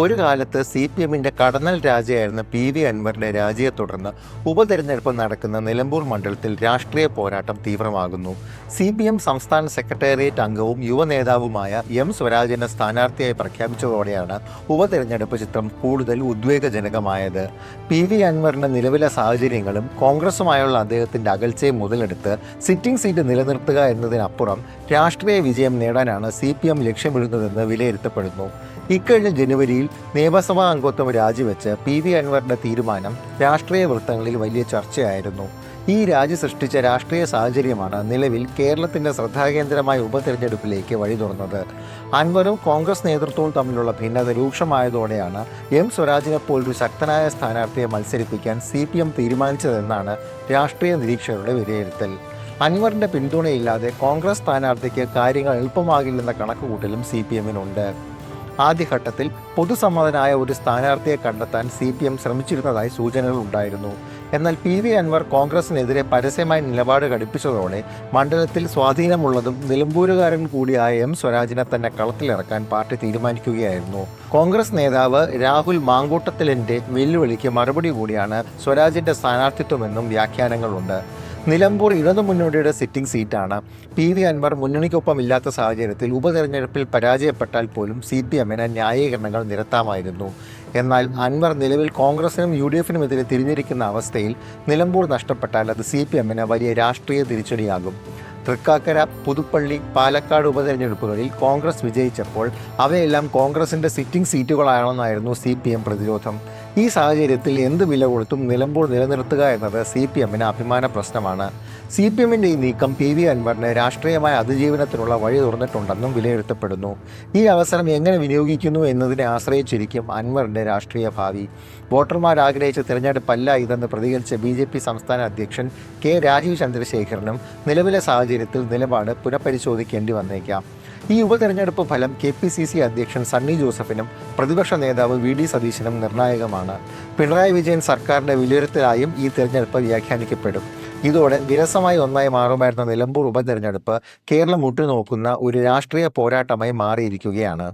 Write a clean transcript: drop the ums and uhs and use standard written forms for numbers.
ഒരു കാലത്ത് CPM-ന്റെ കടന്നൽ രാജയായിരുന്ന PV അൻവറിന്റെ രാജിയെ തുടർന്ന് ഉപതെരഞ്ഞെടുപ്പ് നടക്കുന്ന നിലമ്പൂർ മണ്ഡലത്തിൽ രാഷ്ട്രീയ പോരാട്ടം തീവ്രമാകുന്നു. CPM സംസ്ഥാന സെക്രട്ടേറിയറ്റ് അംഗവും യുവനേതാവുമായ M സ്വരാജിനെ സ്ഥാനാർത്ഥിയായി പ്രഖ്യാപിച്ചതോടെയാണ് ഉപതെരഞ്ഞെടുപ്പ് ചിത്രം കൂടുതൽ ഉദ്വേഗജനകമായത്. PV അൻവറിന്റെ നിലവിലെ സാഹചര്യങ്ങളും കോൺഗ്രസുമായുള്ള അദ്ദേഹത്തിന്റെ അകൽച്ചയും മുതലെടുത്ത് സിറ്റിംഗ് സീറ്റ് നിലനിർത്തുക എന്നതിനപ്പുറം രാഷ്ട്രീയ വിജയം നേടാനാണ് CPM ലക്ഷ്യമിടുന്നതെന്ന് വിലയിരുത്തപ്പെടുന്നു. ഇക്കഴിഞ്ഞ ജനുവരിയിൽ നിയമസഭാ അംഗത്വം രാജിവെച്ച് PV അൻവറിന്റെ തീരുമാനം രാഷ്ട്രീയ വൃത്തങ്ങളിൽ വലിയ ചർച്ചയായിരുന്നു. ഈ രാജി സൃഷ്ടിച്ച രാഷ്ട്രീയ സാഹചര്യമാണ് നിലവിൽ കേരളത്തിന്റെ ശ്രദ്ധാകേന്ദ്രമായ ഉപതെരഞ്ഞെടുപ്പിലേക്ക് വഴി തുറന്നത്. അൻവറും കോൺഗ്രസ് നേതൃത്വവും തമ്മിലുള്ള ഭിന്നത രൂക്ഷമായതോടെയാണ് M സ്വരാജിനെ പോലൊരു ശക്തനായ സ്ഥാനാർത്ഥിയെ മത്സരിപ്പിക്കാൻ CPM തീരുമാനിച്ചതെന്നാണ് രാഷ്ട്രീയ നിരീക്ഷകരുടെ വിലയിരുത്തൽ. അൻവറിന്റെ പിന്തുണയില്ലാതെ കോൺഗ്രസ് സ്ഥാനാർത്ഥിക്ക് കാര്യങ്ങൾ എളുപ്പമാകില്ലെന്ന കണക്കുകൂട്ടലും CPM-നുണ്ട്. ആദ്യഘട്ടത്തിൽ പൊതുസമ്മതനായ ഒരു സ്ഥാനാർത്ഥിയെ കണ്ടെത്താൻ CPM ശ്രമിച്ചിരുന്നതായി സൂചനകൾ ഉണ്ടായിരുന്നു. എന്നാൽ PV അൻവർ കോൺഗ്രസിനെതിരെ പരസ്യമായി നിലപാട് ഘടിപ്പിച്ചതോടെ മണ്ഡലത്തിൽ സ്വാധീനമുള്ളതും നിലമ്പൂരുകാരൻ കൂടിയായ M സ്വരാജിനെ തന്നെ കളത്തിലിറക്കാൻ പാർട്ടി തീരുമാനിക്കുകയായിരുന്നു. കോൺഗ്രസ് നേതാവ് രാഹുൽ മാങ്കൂട്ടത്തിലിന്റെ വെല്ലുവിളിക്ക് മറുപടി കൂടിയാണ് സ്വരാജിന്റെ സ്ഥാനാർത്ഥിത്വമെന്നും വ്യാഖ്യാനങ്ങളുണ്ട്. നിലമ്പൂർ ഇടതുമുന്നണിയുടെ സിറ്റിംഗ് സീറ്റാണ്. PV അൻവർ മുന്നണിക്കൊപ്പമില്ലാത്ത സാഹചര്യത്തിൽ ഉപതെരഞ്ഞെടുപ്പിൽ പരാജയപ്പെട്ടാൽ പോലും CPM-ന് ന്യായീകരണങ്ങൾ നിരത്താമായിരുന്നു. എന്നാൽ അൻവർ നിലവിൽ കോൺഗ്രസിനും UDF-നുമെതിരെ തിരിഞ്ഞിരിക്കുന്ന അവസ്ഥയിൽ നിലമ്പൂർ നഷ്ടപ്പെട്ടാൽ അത് CPM-ന് വലിയ രാഷ്ട്രീയ തിരിച്ചടിയാകും. തൃക്കാക്കര, പുതുപ്പള്ളി, പാലക്കാട് ഉപതെരഞ്ഞെടുപ്പുകളിൽ കോൺഗ്രസ് വിജയിച്ചപ്പോൾ അവയെല്ലാം കോൺഗ്രസിൻ്റെ സിറ്റിംഗ് സീറ്റുകളാണെന്നായിരുന്നു CPM പ്രതിരോധം. ഈ സാഹചര്യത്തിൽ എന്ത് വില കൊടുത്തും നിലമ്പൂർ നിലനിർത്തുക എന്നത് CPM-ന് അഭിമാന പ്രശ്നമാണ്. CPM-ന്റെ ഈ നീക്കം PV അൻവറിന് രാഷ്ട്രീയമായ അതിജീവനത്തിനുള്ള വഴി തുറന്നിട്ടുണ്ടെന്നും വിലയിരുത്തപ്പെടുന്നു. ഈ അവസരം എങ്ങനെ വിനിയോഗിക്കുന്നു എന്നതിനെ ആശ്രയിച്ചിരിക്കും അൻവറിൻ്റെ രാഷ്ട്രീയ ഭാവി. വോട്ടർമാർ ആഗ്രഹിച്ച തിരഞ്ഞെടുപ്പല്ല ഇതെന്ന് പ്രതികരിച്ച BJP സംസ്ഥാന അധ്യക്ഷൻ K രാജീവ് ചന്ദ്രശേഖരനും നിലവിലെ സാഹചര്യത്തിൽ നിലപാട് പുനഃപരിശോധിക്കേണ്ടി വന്നേക്കാം. ഈ ഉപതെരഞ്ഞെടുപ്പ് ഫലം KPCC അധ്യക്ഷൻ സണ്ണി ജോസഫിനും പ്രതിപക്ഷ നേതാവ് VD സതീശനും നിർണായകമാണ്. പിണറായി വിജയൻ സർക്കാരിൻ്റെ വിലയിരുത്തലായും ഈ തിരഞ്ഞെടുപ്പ് വ്യാഖ്യാനിക്കപ്പെടും. ഇതോടെ വിരസമായി ഒന്നായി മാറുമായിരുന്ന നിലമ്പൂർ ഉപതെരഞ്ഞെടുപ്പ് കേരളം ഉറ്റുനോക്കുന്ന ഒരു രാഷ്ട്രീയ പോരാട്ടമായി മാറിയിരിക്കുകയാണ്.